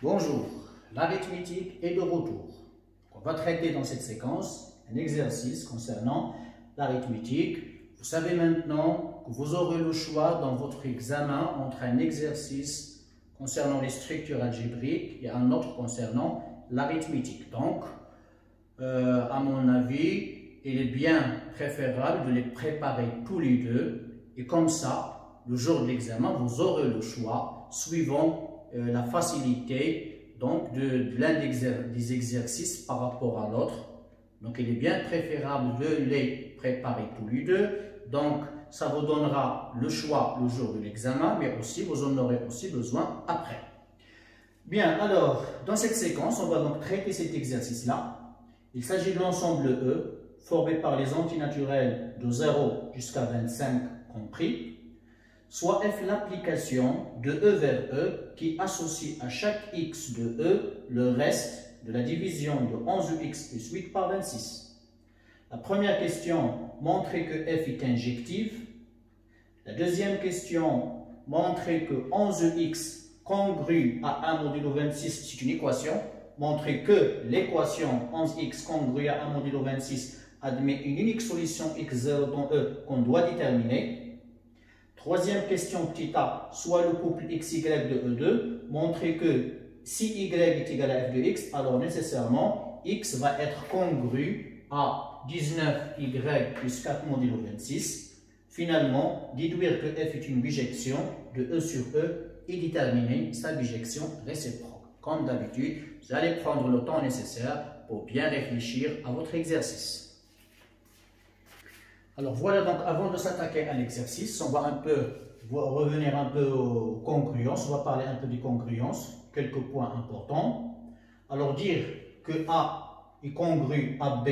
Bonjour, l'arithmétique est de retour. On va traiter dans cette séquence un exercice concernant l'arithmétique. Vous savez maintenant que vous aurez le choix dans votre examen entre un exercice concernant les structures algébriques et un autre concernant l'arithmétique. Donc, à mon avis, il est bien préférable de les préparer tous les deux et comme ça, le jour de l'examen, vous aurez le choix suivant la facilité donc de l'un des exercices par rapport à l'autre. Donc il est bien préférable de les préparer tous les deux. Donc ça vous donnera le choix le jour de l'examen, mais aussi vous en aurez aussi besoin après. Bien, alors dans cette séquence, on va donc traiter cet exercice-là. Il s'agit de l'ensemble E formé par les antinaturels de 0 jusqu'à 25 compris, soit F l'application de E vers E qui associe à chaque x de E le reste de la division de 11x plus 8 par 26. La première question, montrer que F est injective. La deuxième question, montrer que 11x congru à 1 modulo 26, c'est une équation. Montrer que l'équation 11x congru à 1 modulo 26 admet une unique solution x0 dans E qu'on doit déterminer. Troisième question, petit a, soit le couple xy de E2, montrer que si y est égal à f de x, alors nécessairement x va être congru à 19y plus 4 modulo 26. Finalement, déduire que f est une bijection de E sur E et déterminer sa bijection réciproque. Comme d'habitude, vous allez prendre le temps nécessaire pour bien réfléchir à votre exercice. Alors voilà, donc avant de s'attaquer à l'exercice, on va revenir un peu aux congruences, on va parler un peu des congruences, quelques points importants. Alors dire que A est congru à B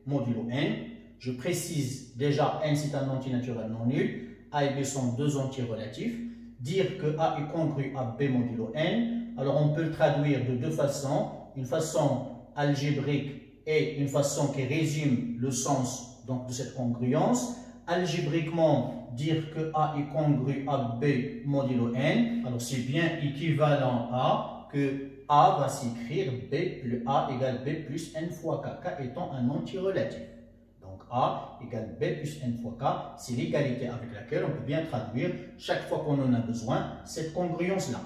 modulo n, je précise déjà n c'est un antinaturel non nul, A et B sont deux antirelatifs. Dire que A est congru à B modulo n, alors on peut le traduire de deux façons, une façon algébrique et une façon qui résume le sens donc de cette congruence. Algébriquement, dire que A est congru à B modulo n, alors c'est bien équivalent à que A va s'écrire B plus A égale B plus n fois K, K étant un antirelatif. Donc A égale B plus n fois K, c'est l'égalité avec laquelle on peut bien traduire chaque fois qu'on en a besoin cette congruence-là.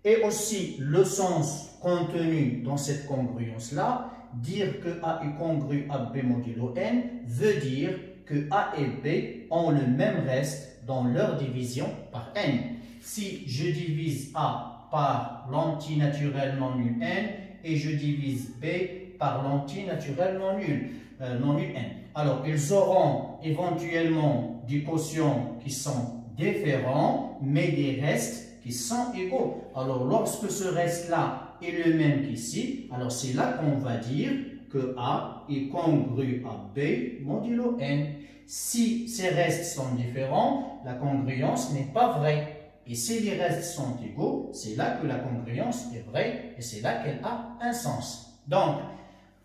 Et aussi le sens contenu dans cette congruence-là, dire que A est congru à B modulo n veut dire que A et B ont le même reste dans leur division par n. Si je divise A par l'antinaturel non nul n et je divise B par l'antinaturel non nul n, alors ils auront éventuellement des quotients qui sont différents mais des restes qui sont égaux. Alors lorsque ce reste-là est le même qu'ici, alors c'est là qu'on va dire que A est congru à B modulo n. Si ces restes sont différents, la congruence n'est pas vraie. Et si les restes sont égaux, c'est là que la congruence est vraie et c'est là qu'elle a un sens. Donc,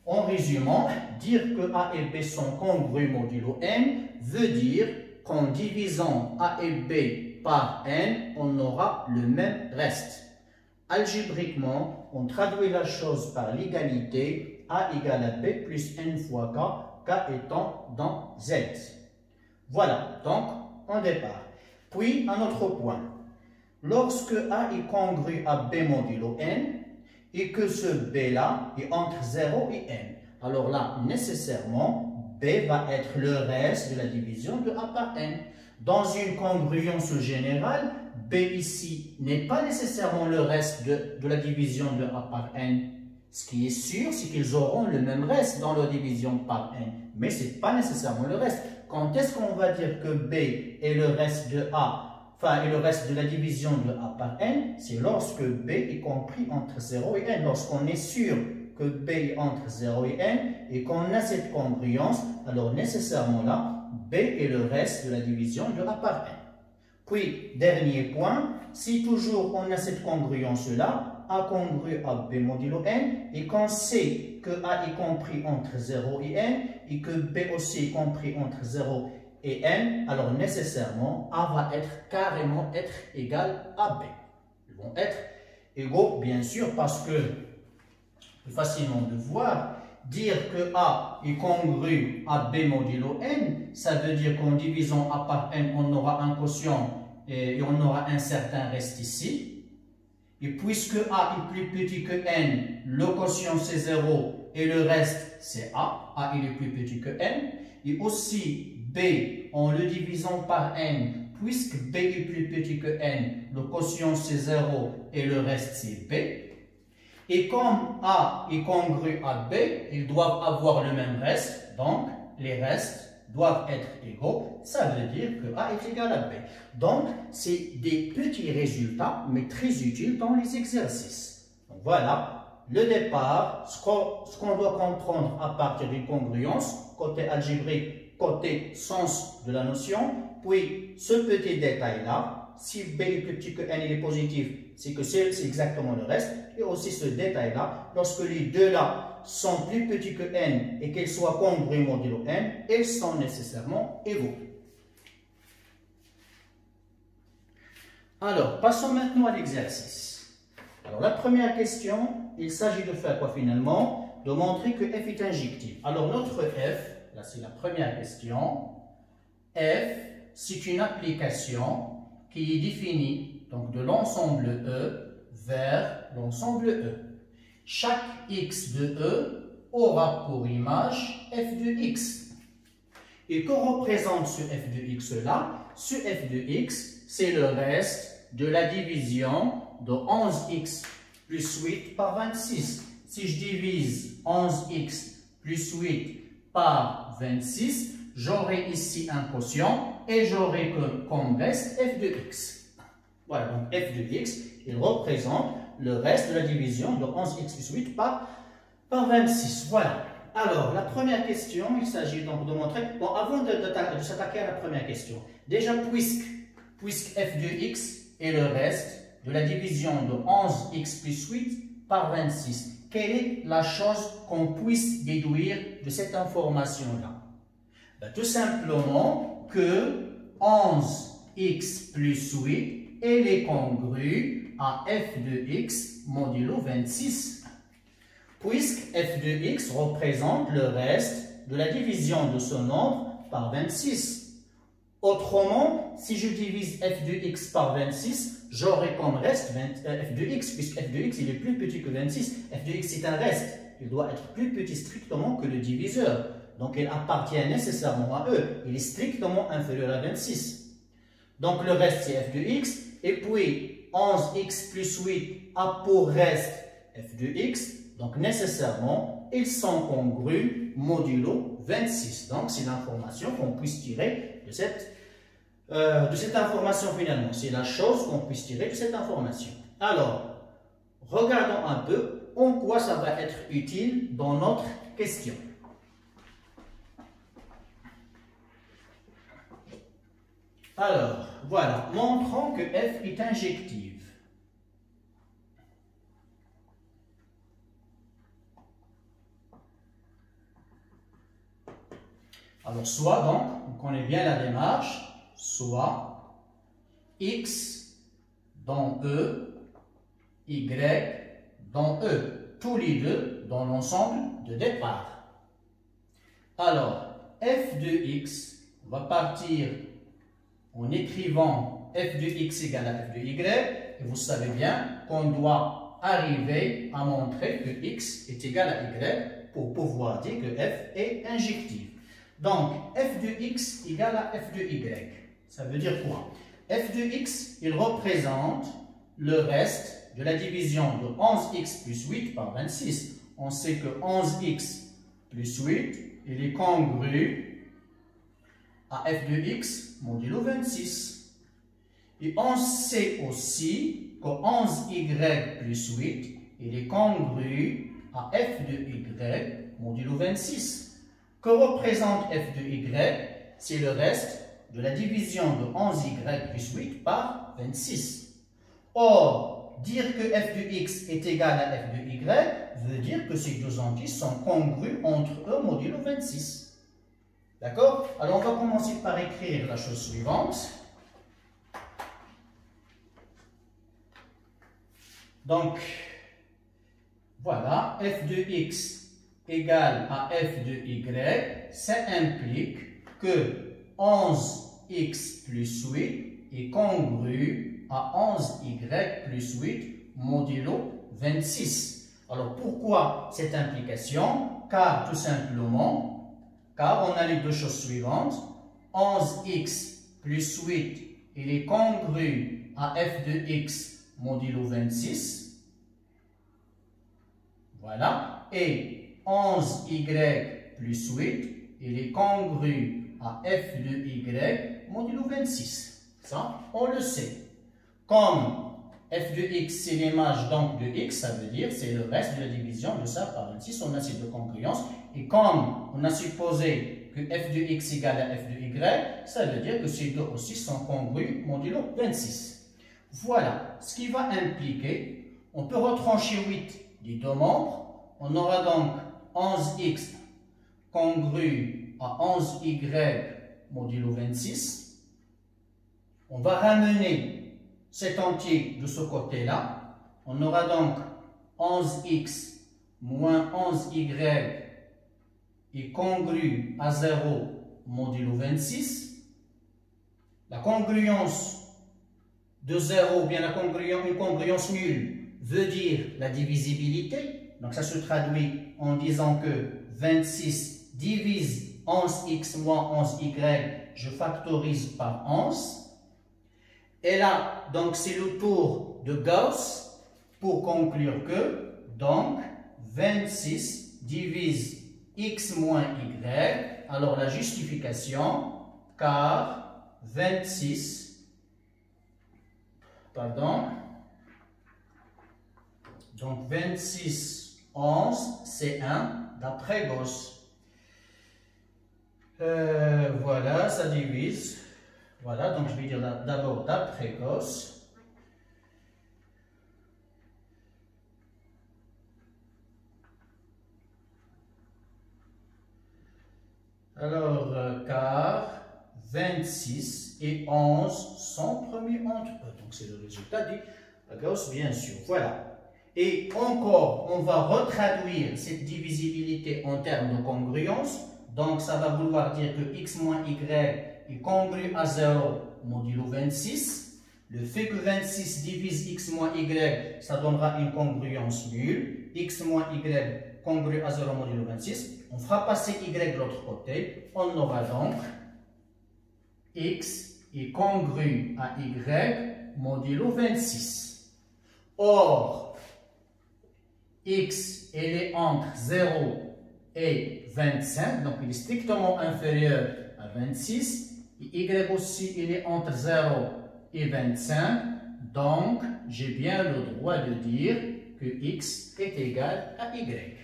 en résumant, dire que A et B sont congrus modulo n veut dire qu'en divisant A et B par n, on aura le même reste. Algébriquement, on traduit la chose par l'égalité A égale à B plus n fois K, K étant dans Z. Voilà, donc on départ. Puis, un autre point. Lorsque A est congru à B modulo n et que ce B-là est entre 0 et n, alors là, nécessairement, B va être le reste de la division de A par n. Dans une congruence générale, B ici n'est pas nécessairement le reste de la division de A par n. Ce qui est sûr, c'est qu'ils auront le même reste dans leur division par n. Mais ce n'est pas nécessairement le reste. Quand est-ce qu'on va dire que B est le reste de A, enfin, est le reste de la division de A par n? C'est lorsque B est compris entre 0 et n. Lorsqu'on est sûr que B est entre 0 et n et qu'on a cette congruence, alors nécessairement là, B est le reste de la division de A par n. Puis, dernier point, si toujours on a cette congruence-là, A congru à B modulo n, et qu'on sait que A est compris entre 0 et n, et que B aussi est compris entre 0 et n, alors nécessairement, A va carrément être égal à B. Ils vont être égaux, bien sûr, parce que, plus facilement de voir, dire que A est congru à B modulo n, ça veut dire qu'en divisant A par n, on aura un quotient et on aura un certain reste ici. Et puisque A est plus petit que n, le quotient c'est 0 et le reste c'est A. A il est plus petit que n. Et aussi B, en le divisant par n, puisque B est plus petit que n, le quotient c'est 0 et le reste c'est B. Et comme A est congru à B, ils doivent avoir le même reste, donc les restes doivent être égaux, ça veut dire que A est égal à B. Donc, c'est des petits résultats, mais très utiles dans les exercices. Donc, voilà, le départ, ce qu'on doit comprendre à partir d'une congruence, côté algébrique, côté sens de la notion, puis ce petit détail-là, si B est plus petit que n, il est positif, c'est que c'est exactement le reste. Et aussi ce détail-là, lorsque les deux-là sont plus petits que n et qu'ils soient congrus modulo n, ils sont nécessairement égaux. Alors, passons maintenant à l'exercice. Alors, la première question, il s'agit de faire quoi finalement? De montrer que f est injectif. Alors, notre f, là c'est la première question, f, c'est une application qui est définie donc, de l'ensemble E vers l'ensemble E. Chaque x de E aura pour image f de x. Et que représente ce f de x là? Ce f de x, c'est le reste de la division de 11x plus 8 par 26. Si je divise 11x plus 8 par 26, j'aurai ici un quotient et j'aurai comme reste f de x. Voilà, donc f de x, il représente le reste de la division de 11x plus 8 par 26. Voilà. Alors, la première question, il s'agit donc de montrer... Bon, avant de s'attaquer à la première question, déjà, puisque f de x est le reste de la division de 11x plus 8 par 26, quelle est la chose qu'on puisse déduire de cette information-là? Ben, tout simplement que 11x plus 8 elle est congrue à f de x modulo 26, puisque f de x représente le reste de la division de ce nombre par 26. Autrement, si je divise f de x par 26, j'aurai comme reste f de x, puisque f de x il est plus petit que 26. F de x c'est un reste, il doit être plus petit strictement que le diviseur. Donc il appartient nécessairement à E, il est strictement inférieur à 26. Donc le reste c'est f de x, et puis 11x plus 8 a pour reste f de x, donc nécessairement ils sont congrus modulo 26. Donc c'est l'information qu'on puisse tirer de cette information finalement. C'est la chose qu'on puisse tirer de cette information. Alors, regardons un peu en quoi ça va être utile dans notre question. Alors, voilà, montrons que f est injective. Alors, soit donc, on connaît bien la démarche, soit x dans E, y dans E, tous les deux dans l'ensemble de départ. Alors, f de x, on va partir en écrivant f de x égale à f de y, et vous savez bien qu'on doit arriver à montrer que x est égal à y pour pouvoir dire que f est injective. Donc, f de x égale à f de y. Ça veut dire quoi? F de x, il représente le reste de la division de 11x plus 8 par 26. On sait que 11x plus 8, il est congru à f de x modulo 26. Et on sait aussi que 11y plus 8, il est congru à f de y modulo 26. Que représente f de y? C'est le reste de la division de 11y plus 8 par 26. Or, dire que f de x est égal à f de y veut dire que ces deux entiers sont congrus entre eux modulo 26. D'accord? Alors, on va commencer par écrire la chose suivante. Donc, voilà, f de x égale à f de y, ça implique que 11x plus 8 est congru à 11y plus 8 modulo 26. Alors, pourquoi cette implication? Car, tout simplement, car on a les deux choses suivantes. 11x plus 8, il est congru à f de x modulo 26. Voilà. Et 11y plus 8, il est congru à f de y modulo 26. Ça, on le sait. Comme f de x, c'est l'image donc de x, ça veut dire c'est le reste de la division de ça par 26. On a ces deux congruences. Et comme on a supposé que f de x égale à f de y, ça veut dire que ces deux aussi sont congrus modulo 26. Voilà ce qui va impliquer, on peut retrancher 8 des deux membres. On aura donc 11x congru à 11y modulo 26. On va ramener cet entier de ce côté-là. On aura donc 11x moins 11y est congru à 0 modulo 26. La congruence de 0, ou bien une congruence nulle, veut dire la divisibilité. Donc ça se traduit en disant que 26 divise 11x moins 11y, je factorise par 11. Et là, donc c'est le tour de Gauss pour conclure que, donc, 26 divise x moins y, alors la justification, car 26, pardon, donc 26, 11, c'est 1, d'après Gauss. Voilà, ça divise. Voilà, donc je vais dire d'abord d'après Gauss. Alors, car 26 et 11 sont premiers entre eux. Donc, c'est le résultat de Gauss, bien sûr. Voilà. Et encore, on va retraduire cette divisibilité en termes de congruence. Donc, ça va vouloir dire que x moins y est congru à 0 modulo 26. Le fait que 26 divise x moins y, ça donnera une congruence nulle. X moins y congru à 0 modulo 26. On fera passer y de l'autre côté. On aura donc x est congru à y modulo 26. Or, x elle est entre 0 et 25, donc il est strictement inférieur à 26. Et y aussi, il est entre 0 et 25. Donc, j'ai bien le droit de dire que x est égal à y.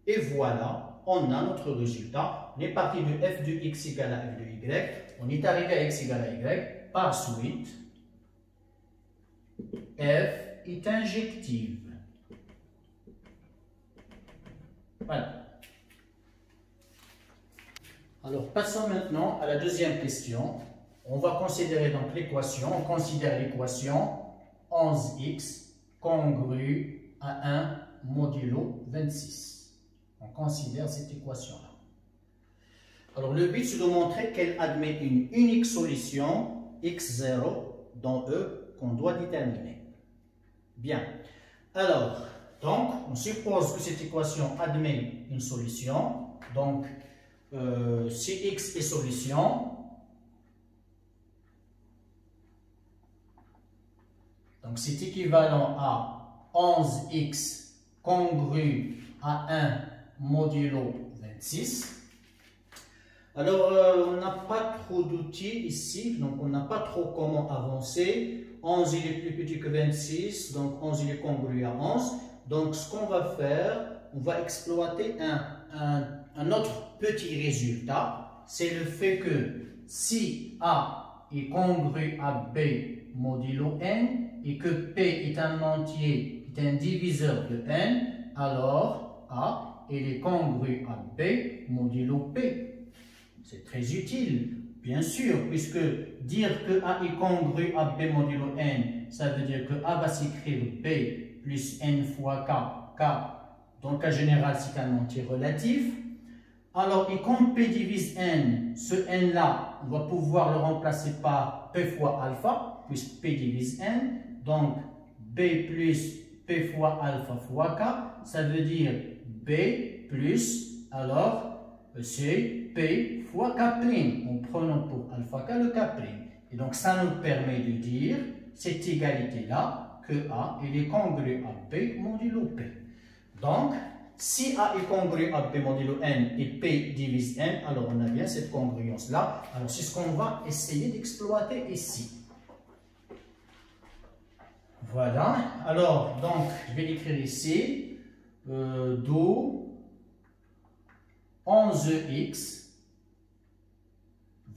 Et voilà, on a notre résultat. On est parti de f de x égale à f de y. On est arrivé à x égale à y. Par suite, f est injective. Voilà. Alors, passons maintenant à la deuxième question. On va considérer donc l'équation. On considère l'équation 11x congru à 1 modulo 26. On considère cette équation-là. Alors, le but, c'est de montrer qu'elle admet une unique solution x0 dans E qu'on doit déterminer. Bien. Alors, donc, on suppose que cette équation admet une solution. Donc, si x est solution, donc c'est équivalent à 11x congru à 1 modulo 26. Alors, on n'a pas trop d'outils ici, donc on n'a pas trop comment avancer. 11 il est plus petit que 26, donc 11 il est congru à 11. Donc, ce qu'on va faire, on va exploiter un autre petit résultat, c'est le fait que si A est congru à B modulo n et que P est un entier, est un diviseur de n, alors A est congru à B modulo P. C'est très utile, bien sûr, puisque dire que A est congru à B modulo n ça veut dire que A va s'écrire B plus N fois K. K, dans le cas général, c'est un entier relatif. Alors, et comme P divise N, ce N-là, on va pouvoir le remplacer par P fois alpha, puisque P divise N. Donc, B plus P fois alpha fois K, ça veut dire B plus, alors, c'est P fois K', en prenant pour alpha K le K'. Et donc, ça nous permet de dire, cette égalité-là, que A est congru à B modulo P. Donc, si A est congru à B modulo N et P divise N, alors on a bien cette congruence-là. Alors, c'est ce qu'on va essayer d'exploiter ici. Voilà. Alors, donc, je vais écrire ici, d'où 11x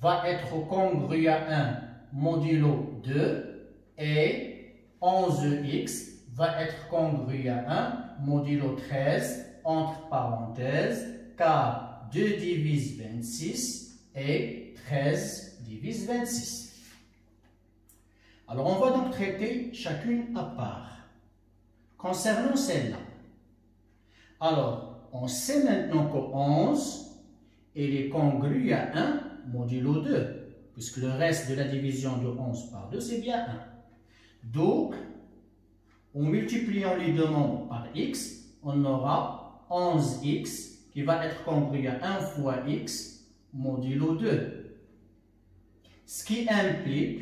va être congru à 1 modulo 2 et 11x va être congru à 1 modulo 13 entre parenthèses car 2 divise 26 et 13 divise 26. Alors on va donc traiter chacune à part. Concernant celle-là, alors on sait maintenant que 11 est congru à 1 modulo 2, puisque le reste de la division de 11 par 2 c'est bien 1. Donc, en multipliant les deux nombres par x, on aura 11x qui va être congru à 1 fois x modulo 2. Ce qui implique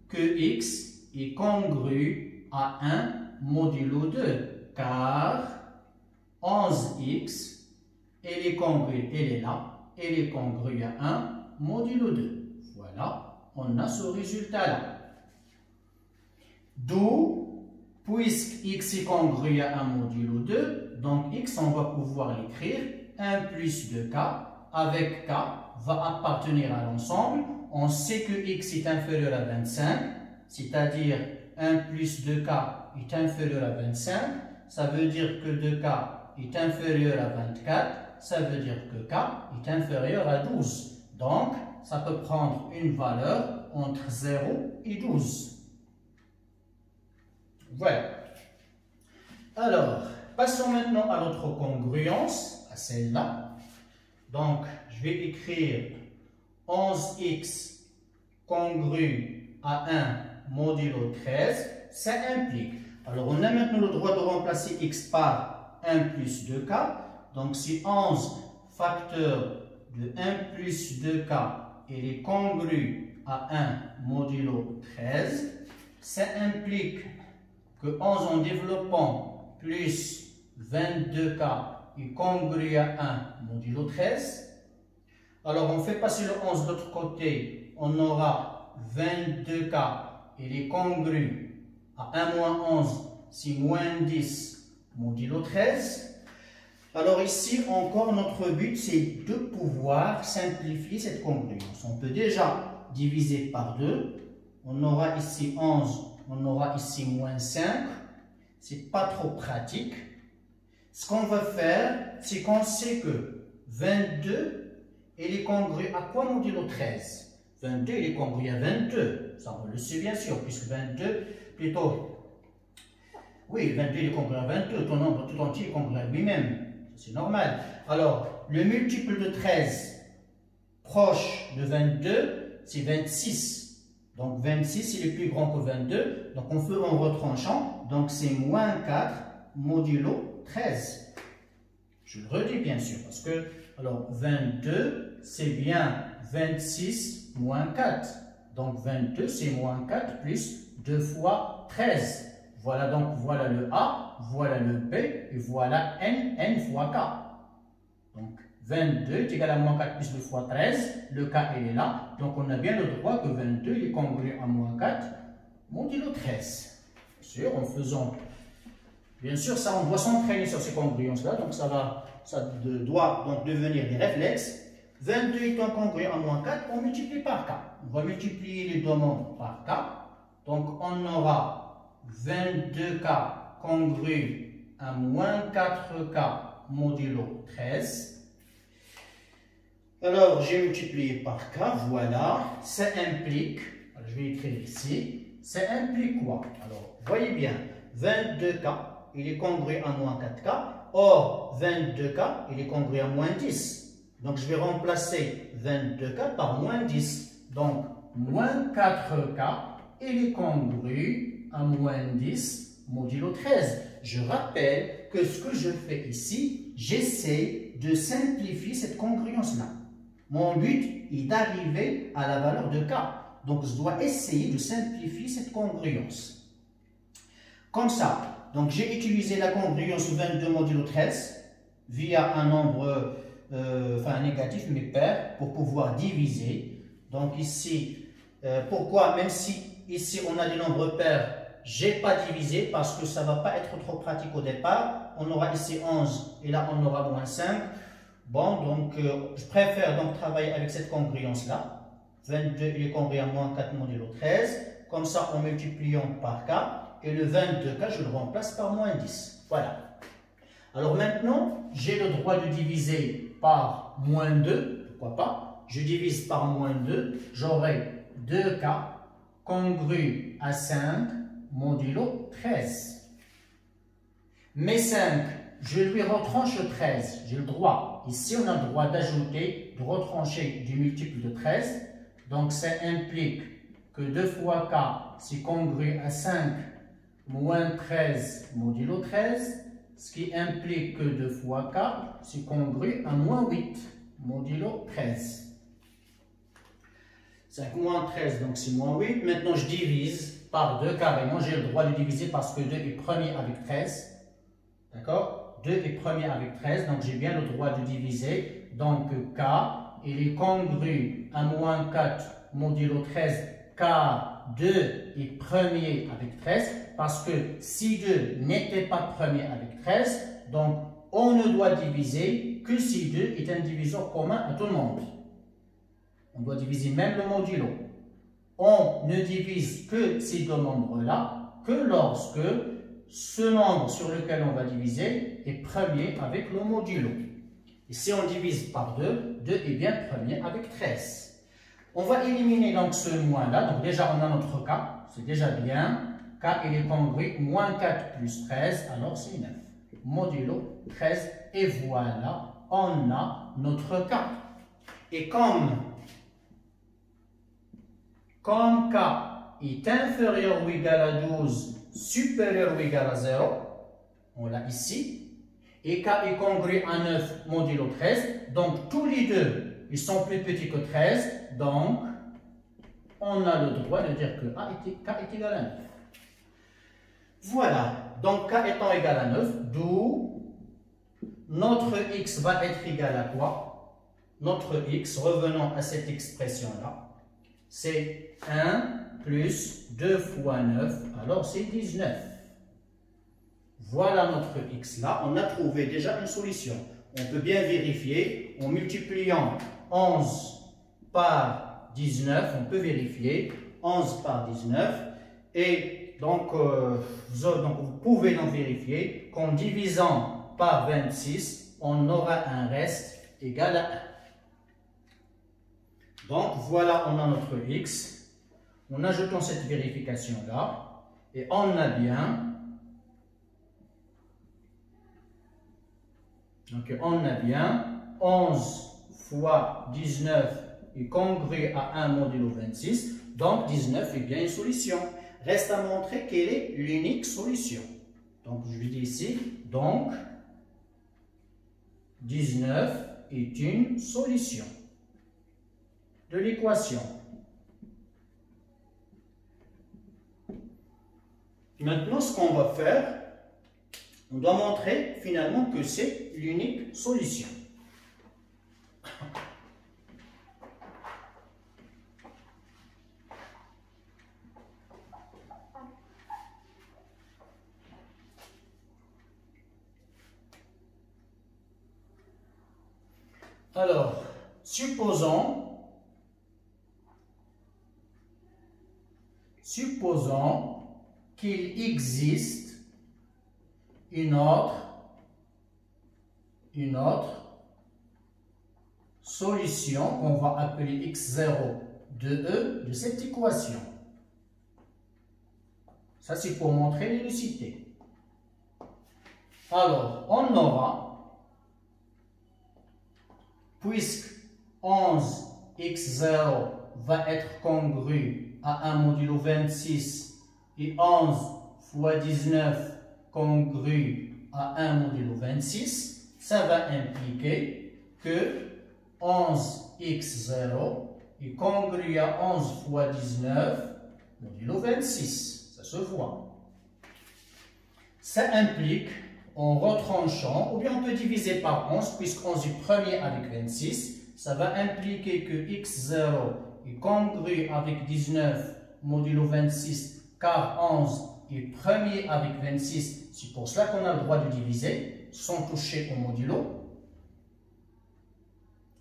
que x est congru à 1 modulo 2, car 11x, elle est congrue, elle est là, elle est congrue à 1 modulo 2. Voilà, on a ce résultat-là. D'où, puisque x est congru à 1 modulo 2, donc x, on va pouvoir l'écrire 1 plus 2k, avec k va appartenir à l'ensemble. On sait que x est inférieur à 25, c'est-à-dire 1 plus 2k est inférieur à 25. Ça veut dire que 2k est inférieur à 24. Ça veut dire que k est inférieur à 12. Donc, ça peut prendre une valeur entre 0 et 12. Voilà. Alors, passons maintenant à notre congruence, à celle-là. Donc, je vais écrire 11x congru à 1 modulo 13. Ça implique. Alors, on a maintenant le droit de remplacer x par 1 plus 2k. Donc, si 11 facteur de 1 plus 2k est congru à 1 modulo 13, ça implique que 11 en développant plus 22k est congru à 1 modulo 13. Alors, on fait passer le 11 de l'autre côté, on aura 22k, il est congru à 1 moins 11, c'est moins 10 modulo 13. Alors ici, encore, notre but, c'est de pouvoir simplifier cette congruence. On peut déjà diviser par 2. On aura ici 11, on aura ici moins 5. C'est pas trop pratique. Ce qu'on va faire, c'est qu'on sait que 22, il est congru à quoi modulo 13? 22, il est congru à 22. Ça, on le sait bien sûr, puisque 22, plutôt... Oui, 22 il est congru à 22. Ton nombre tout entier est congru à lui-même. C'est normal. Alors, le multiple de 13 proche de 22, c'est 26. Donc, 26, il est plus grand que 22. Donc, on fait en retranchant. Donc, c'est moins 4 modulo 13. Je le redis bien sûr, parce que, alors, 22, c'est bien 26 moins 4. Donc, 22, c'est moins 4 plus 2 fois 13. Voilà donc, voilà le A, voilà le B, et voilà N fois K. Donc, 22 est égal à moins 4 plus 2 fois 13, le K il est là, donc on a bien le droit que 22 est congru à moins 4 modulo 13. Bien sûr, en faisant, bien sûr, ça on doit s'entraîner sur ces congruences-là, donc ça doit donc devenir des réflexes. 22 étant congru à moins 4, on multiplie par K. On va multiplier les deux nombres par K, donc on aura 22k congru à moins 4k modulo 13. Alors, j'ai multiplié par k, voilà. Ça implique, je vais écrire ici, ça implique quoi? Alors, voyez bien, 22K, il est congru à moins 4K. Or, 22K, il est congru à moins 10. Donc, je vais remplacer 22K par moins 10. Donc, moins 4K, il est congru à moins 10 modulo 13. Je rappelle que ce que je fais ici, j'essaie de simplifier cette congruence-là. Mon but est d'arriver à la valeur de K. Donc, je dois essayer de simplifier cette congruence. Comme ça, donc j'ai utilisé la congruence 22 modulo 13 via un nombre négatif, mais pair, pour pouvoir diviser. Donc ici, pourquoi, même si ici on a des nombres pairs, j'ai pas divisé parce que ça va pas être trop pratique au départ. On aura ici 11 et là on aura moins 5. Bon, donc je préfère donc travailler avec cette congruence-là. 22, il est congru à moins 4 modulo 13. Comme ça, en multipliant par K. Et le 22K, je le remplace par moins 10. Voilà. Alors maintenant, j'ai le droit de diviser par moins 2. Pourquoi pas? Je divise par moins 2. J'aurai 2K congru à 5 modulo 13. Mais 5, je lui retranche 13. J'ai le droit. Ici, on a le droit d'ajouter, de retrancher du multiple de 13. Donc, ça implique que 2 fois K, c'est congru à 5 moins 13 modulo 13, ce qui implique que 2 fois K, c'est congru à moins 8 modulo 13. 5 moins 13, donc c'est moins 8. Maintenant, je divise par 2 carrément. J'ai le droit de diviser parce que 2 est premier avec 13. D'accord? 2 est premier avec 13, donc j'ai bien le droit de diviser. Donc, K, il est congru à moins 4 modulo 13, car 2 est premier avec 13, parce que si 2 n'était pas premier avec 13, donc on ne doit diviser que si 2 est un diviseur commun à tout le monde. On doit diviser même le modulo. On ne divise que ces deux nombres-là que lorsque ce nombre sur lequel on va diviser est premier avec le modulo. Et si on divise par 2, 2 est bien premier avec 13. On va éliminer donc ce moins-là. Donc déjà, on a notre K. C'est déjà bien. K, il est congru. Moins 4 plus 13, alors c'est 9. Modulo 13. Et voilà, on a notre K. Et comme K est inférieur ou égal à 12, supérieur ou égal à 0, on l'a ici, et K est congru à 9 modulo 13, donc tous les deux, ils sont plus petits que 13, donc on a le droit de dire que K est égal à 9. Voilà, donc K étant égal à 9, d'où notre X va être égal à quoi? Notre X, revenons à cette expression-là, c'est 1 plus 2 fois 9, alors c'est 19. Voilà notre X là, on a trouvé déjà une solution. On peut bien vérifier, en multipliant 11 par 19, on peut vérifier 11 par 19, et donc, vous pouvez donc vérifier qu'en divisant par 26, on aura un reste égal à 1. Donc, voilà, on a notre X. En ajoutant cette vérification-là, et on a bien, donc on a bien 11 fois 19 est congru à 1 modulo 26, donc 19 est bien une solution. Reste à montrer quelle est l'unique solution. Donc, je lui dis ici, donc 19 est une solution de l'équation. Maintenant, ce qu'on va faire, on doit montrer finalement que c'est l'unique solution. Alors, supposons qu'il existe une autre solution qu'on va appeler x0 de e de cette équation. Ça, c'est pour montrer l'unicité. Alors, on aura, puisque 11x0 va être congru à 1 modulo 26 et 11 fois 19 congru à 1 modulo 26, ça va impliquer que 11x0 est congru à 11 fois 19 modulo 26. Ça se voit. Ça implique, en retranchant, ou bien on peut diviser par 11, puisque 11 est premier avec 26, ça va impliquer que x0 est congru avec 19 modulo 26, car 11 est premier avec 26. C'est pour cela qu'on a le droit de diviser sans toucher au modulo.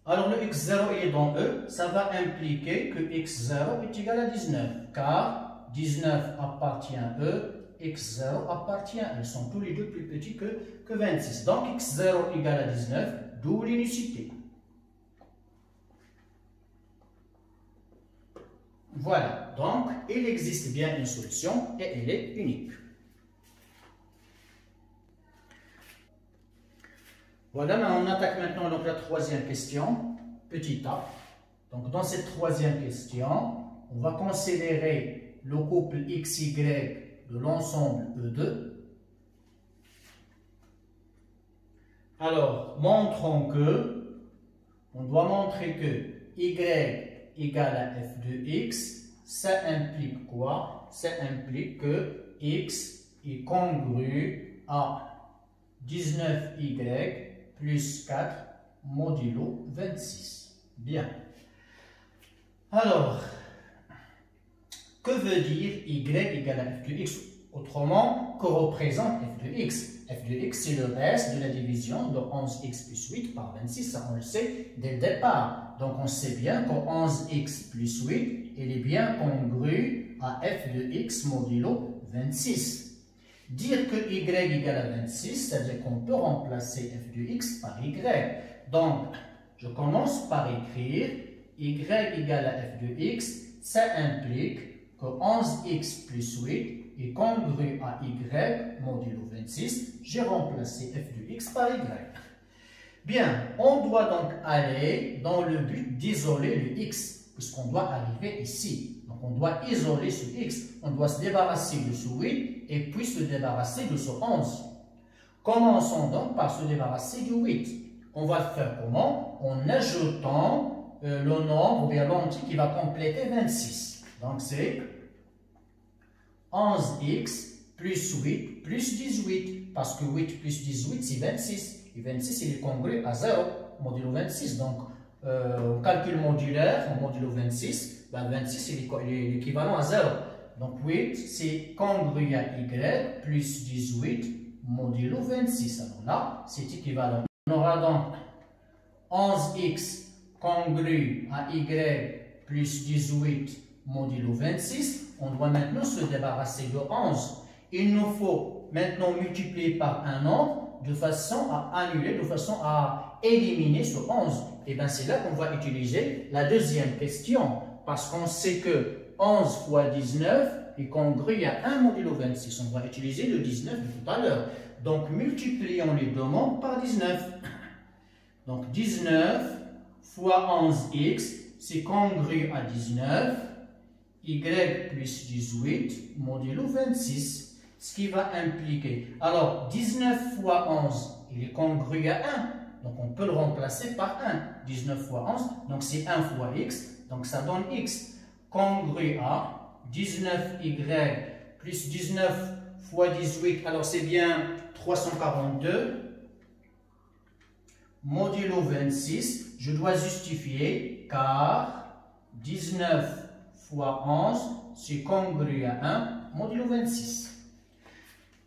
Alors le x0 est dans E, ça va impliquer que x0 est égal à 19, car 19 appartient à E, x0 appartient à E. Ils sont tous les deux plus petits que 26. Donc x0 égale à 19, d'où l'unicité. Voilà, donc il existe bien une solution et elle est unique. Voilà, on attaque maintenant donc la troisième question, petit a. Donc dans cette troisième question, on va considérer le couple XY de l'ensemble E2. Alors, montrons que, on doit montrer que Y égale à f de x, ça implique quoi? Ça implique que x est congru à 19y plus 4 modulo 26. Bien. Alors, que veut dire y égale à f de x? Autrement, que représente f de x? F de x, c'est le reste de la division de 11x plus 8 par 26. Ça, on le sait dès le départ. Donc, on sait bien que 11x plus 8, il est bien congru à f de x modulo 26. Dire que y égale à 26, c'est-à-dire qu'on peut remplacer f de x par y. Donc, je commence par écrire y égale à f de x. Ça implique que 11x plus 8 est congru à y modulo 26. J'ai remplacé f de x par y. Bien, on doit donc aller dans le but d'isoler le x, puisqu'on doit arriver ici. Donc on doit isoler ce x. On doit se débarrasser de ce 8 et puis se débarrasser de ce 11. Commençons donc par se débarrasser du 8. On va le faire comment? En ajoutant le nombre, ou bien l'entier qui va compléter 26. Donc c'est 11x plus 8 plus 18. Parce que 8 plus 18, c'est 26. Et 26, il est congru à 0, modulo 26. Donc, au calcul modulaire, en modulo 26, ben 26, il est l'équivalent à 0. Donc, 8, c'est congru à y plus 18 modulo 26. Alors là, c'est équivalent. On aura donc 11x congru à y plus 18 modulo 26. On doit maintenant se débarrasser de 11. Il nous faut maintenant multiplier par un nombre de façon à annuler, de façon à éliminer ce 11. Et bien c'est là qu'on va utiliser la deuxième question, parce qu'on sait que 11 fois 19 est congru à 1 modulo 26. On va utiliser le 19 de tout à l'heure. Donc multiplions les deux nombres par 19. Donc 19 fois 11x, c'est congru à 19, y plus 18 modulo 26. Ce qui va impliquer, alors 19 fois 11, il est congru à 1, donc on peut le remplacer par 1. 19 fois 11, donc c'est 1 fois x, donc ça donne x. Congru à 19y plus 19 fois 18, alors c'est bien 342, modulo 26, je dois justifier car 19 fois 11, c'est congru à 1, modulo 26.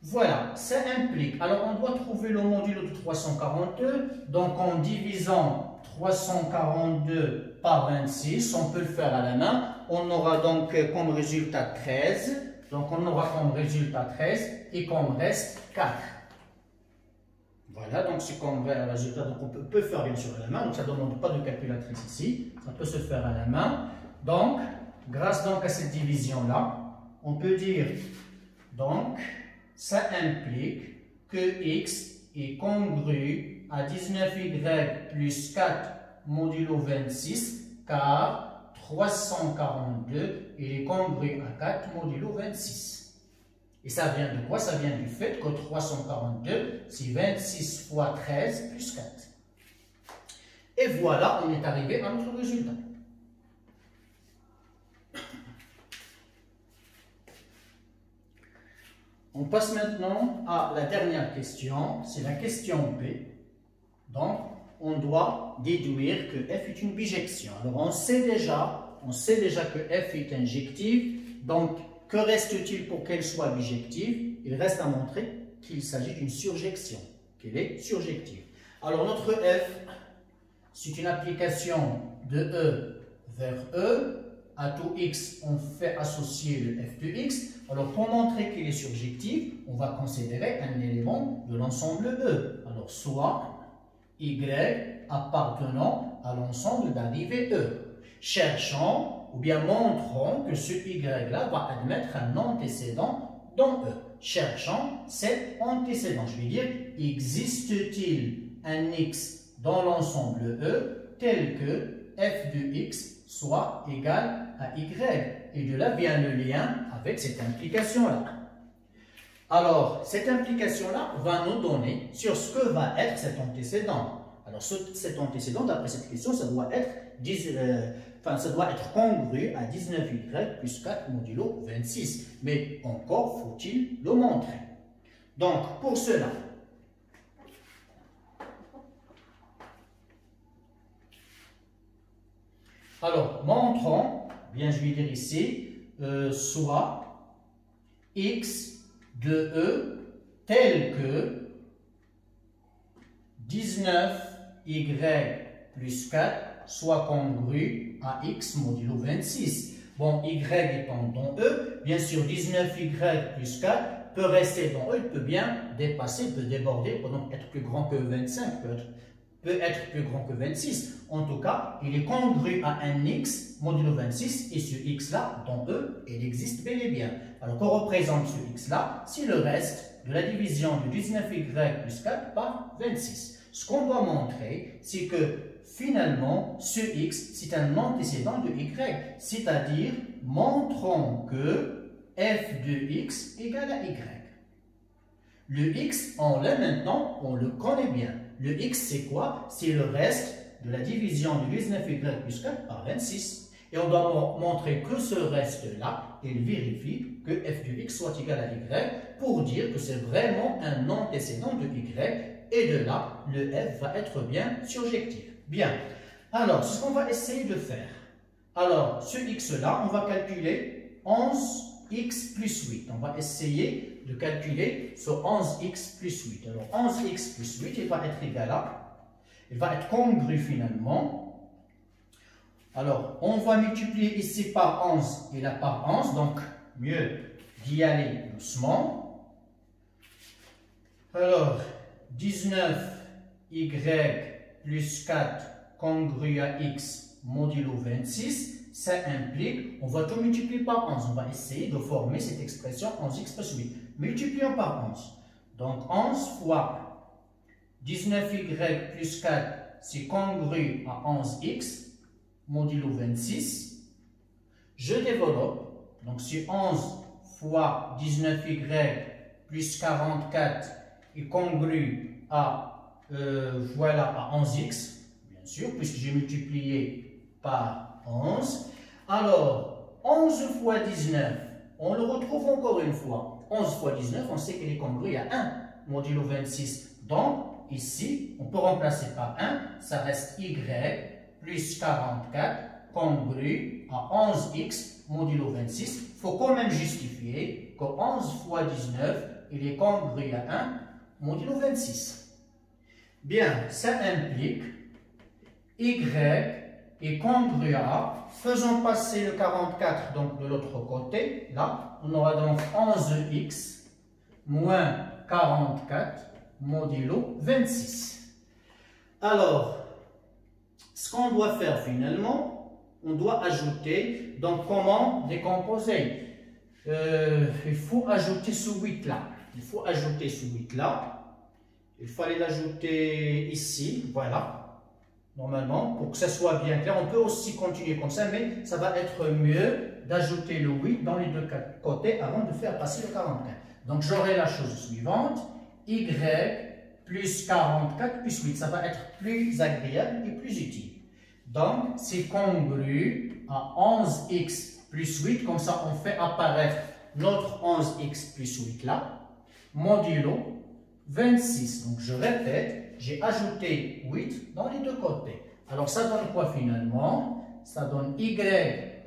Voilà, ça implique, alors on doit trouver le modulo de 342, donc en divisant 342 par 26, on peut le faire à la main, on aura donc comme résultat 13, donc on aura comme résultat 13 et comme reste 4. Voilà, donc c'est comme résultat, donc on peut faire bien sûr à la main, donc ça ne demande pas de calculatrice ici, ça peut se faire à la main. Donc, grâce donc à cette division-là, on peut dire Donc, ça implique que x est congru à 19y plus 4 modulo 26, car 342 il est congru à 4 modulo 26. Et ça vient de quoi? Ça vient du fait que 342, c'est 26 fois 13 plus 4. Et voilà, on est arrivé à notre résultat. On passe maintenant à la dernière question, c'est la question B. Donc, on doit déduire que f est une bijection. Alors, on sait déjà que f est injective, donc que reste-t-il pour qu'elle soit bijective? Il reste à montrer qu'il s'agit d'une surjection, qu'elle est surjective. Alors, notre f, c'est une application de E vers E. À tout x, on fait associer le f de x. Alors, pour montrer qu'il est surjectif, on va considérer un élément de l'ensemble E. Alors, soit y appartenant à l'ensemble d'arrivée E. Cherchons ou bien montrons que ce y-là va admettre un antécédent dans E. Cherchons cet antécédent. Je vais dire, existe-t-il un x dans l'ensemble E tel que f de x soit égal à y? Et de là vient le lien avec cette implication-là. Alors, cette implication-là va nous donner sur ce que va être cet antécédent. Alors, cet antécédent, d'après cette question, ça doit être congru à 19y plus 4 modulo 26. Mais encore faut-il le montrer. Donc, pour cela, alors, montrons, bien je vais dire ici, soit x de E tel que 19y plus 4 soit congru à x modulo 26. Bon, y étant dans E, bien sûr 19y plus 4 peut rester dans E, il peut bien dépasser, peut déborder, peut donc être plus grand que 25, peut être plus grand que 26. En tout cas, il est congru à un x modulo 26 et ce x-là, dans E, il existe bel et bien. Alors, qu'on représente ce x-là, c'est le reste de la division de 19y plus 4 par 26. Ce qu'on doit montrer, c'est que finalement, ce x, c'est un antécédent de y, c'est-à-dire, montrons que f de x égale à y. Le x, on l'a maintenant, on le connaît bien. Le x, c'est quoi? C'est le reste de la division de 19y plus 4 par 26. Et on doit montrer que ce reste-là, il vérifie que f de x soit égal à y pour dire que c'est vraiment un antécédent de y. Et de là, le f va être bien surjectif. Bien. Alors, c'est ce qu'on va essayer de faire. Alors, ce x-là, on va calculer 11x plus 8. On va essayer de calculer ce 11x plus 8. Alors, 11x plus 8, il va être égal à, il va être congru finalement. Alors, on va multiplier ici par 11 et là par 11, donc mieux d'y aller doucement. Alors, 19y plus 4 congru à x modulo 26, ça implique, on va tout multiplier par 11. On va essayer de former cette expression 11x plus 8. Multiplions par 11. Donc 11 fois 19y plus 4, c'est congru à 11x modulo 26. Je développe. Donc c'est 11 fois 19y plus 44 est congru à voilà à 11x, bien sûr, puisque j'ai multiplié par 11. Alors, 11 fois 19, on le retrouve encore une fois. 11 fois 19, on sait qu'il est congru à 1 modulo 26. Donc, ici, on peut remplacer par 1, ça reste y plus 44 congru à 11x modulo 26. Il faut quand même justifier que 11 fois 19, il est congru à 1 modulo 26. Bien, ça implique y est congru à, faisons passer le 44 donc de l'autre côté, là, on aura donc 11x moins 44 modulo 26. Alors, ce qu'on doit faire finalement, on doit ajouter, donc comment décomposer? il faut ajouter ce 8 là. Il faut ajouter ce 8 là. Il fallait l'ajouter ici, voilà. Normalement, pour que ça soit bien clair, on peut aussi continuer comme ça, mais ça va être mieux d'ajouter le 8 dans les deux côtés avant de faire passer le 44. Donc j'aurai la chose suivante, y plus 44 plus 8. Ça va être plus agréable et plus utile. Donc c'est congru à 11x plus 8, comme ça on fait apparaître notre 11x plus 8 là, modulo 26. Donc je répète, j'ai ajouté 8 dans les deux côtés. Alors ça donne quoi finalement? Ça donne y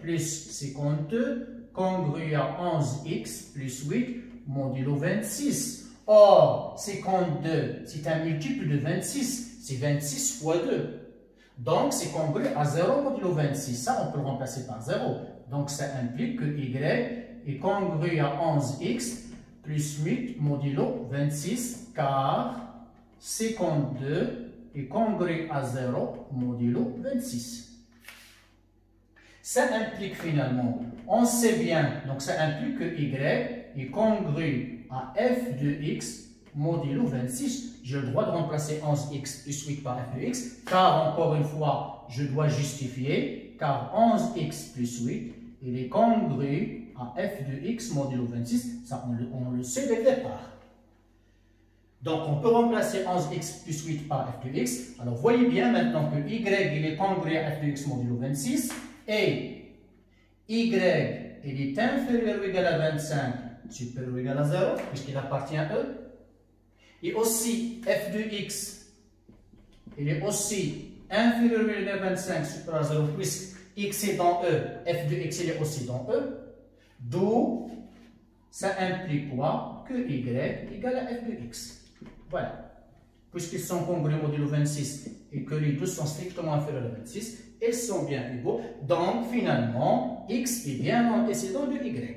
plus 52 congru à 11x plus 8 modulo 26. Or, 52, c'est un multiple de 26. C'est 26 fois 2. Donc, c'est congru à 0 modulo 26. Ça, on peut le remplacer par 0. Donc, ça implique que y est congru à 11x plus 8 modulo 26, car 52 est congru à 0 modulo 26. Ça implique finalement, on sait bien, donc ça implique que y est congru à f de x modulo 26. J'ai le droit de remplacer 11x plus 8 par f de x, car encore une fois, je dois justifier, car 11x plus 8, il est congru à f de x modulo 26, ça on le sait dès le départ. Donc on peut remplacer 11x plus 8 par f de x. Alors voyez bien maintenant que y il est congru à f de x modulo 26 et y il est inférieur ou égal à 25 supérieur ou égal à 0 puisqu'il appartient à E. Et aussi f de x il est aussi inférieur ou égal à 25 supérieur à 0 puisque x est dans E, f de x il est aussi dans E. D'où ça implique quoi? Que y égale à f de x. Voilà. Puisqu'ils sont congrus modulo 26 et que les deux sont strictement inférieurs à 26, ils sont bien égaux. Donc, finalement, x est bien l'antécédent de y.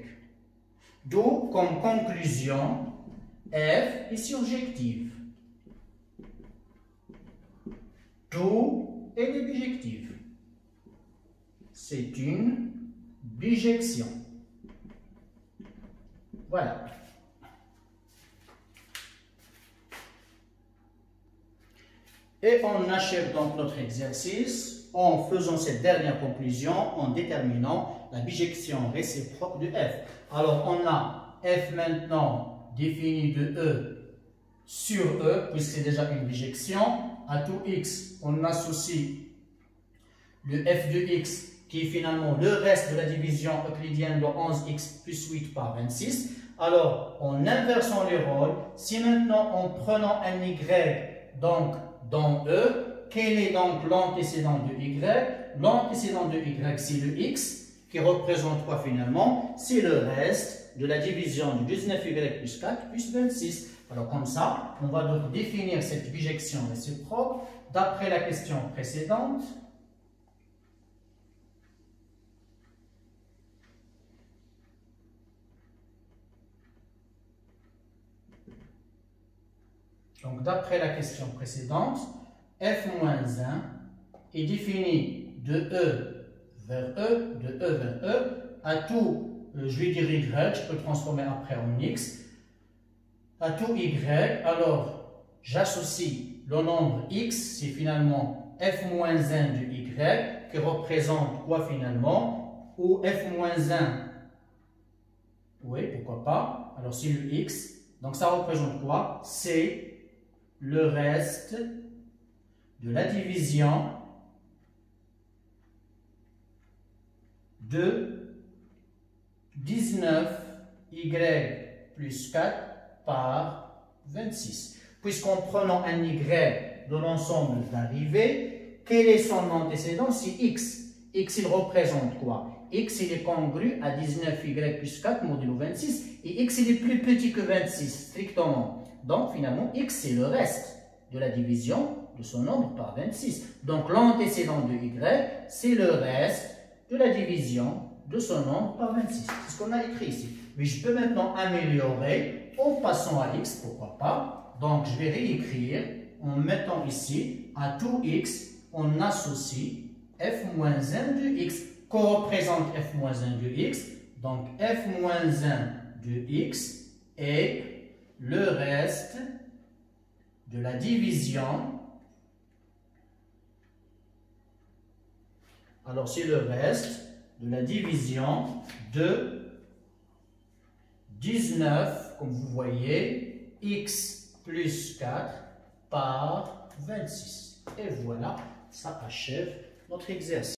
D'où, comme conclusion, f est surjective. D'où elle est bijective. C'est une bijection. Voilà. Et on achève donc notre exercice en faisant cette dernière conclusion, en déterminant la bijection réciproque de f. Alors, on a f maintenant défini de E sur E, puisque c'est déjà une bijection. À tout x, on associe le f de x, qui est finalement le reste de la division euclidienne de 11x plus 8 par 26. Alors, en inversant les rôles, si maintenant en prenant un y donc dans E, quel est donc l'antécédent de y? L'antécédent de y, c'est le x, qui représente quoi finalement? C'est le reste de la division de 19y plus 4 plus 26. Alors comme ça, on va donc définir cette bijection réciproque d'après la question précédente. Donc, d'après la question précédente, f-1 est défini de E vers E, de E vers E, à tout, je vais dire y, je peux le transformer après en x, à tout y, alors j'associe le nombre x, c'est finalement f-1 de y, qui représente quoi finalement? Ou f-1, oui, pourquoi pas, alors c'est le x, donc ça représente quoi? C'est le reste de la division de 19y plus 4 par 26. Puisqu'en prenant un y de l'ensemble d'arrivée, quel est son antécédent? C'est x. X, il représente quoi? X, il est congru à 19y plus 4 modulo 26. Et x, il est plus petit que 26, strictement. Donc, finalement, x, c'est le reste de la division de son nombre par 26. Donc, l'antécédent de y, c'est le reste de la division de son nombre par 26. C'est ce qu'on a écrit ici. Mais je peux maintenant améliorer en passant à x, pourquoi pas. Donc, je vais réécrire en mettant ici, à tout x, on associe f-1 de x. Qu'on représente f-1 de x? Donc f-1 de x est le reste de la division. Alors c'est le reste de la division de 19, comme vous voyez, x plus 4 par 26. Et voilà, ça achève notre exercice.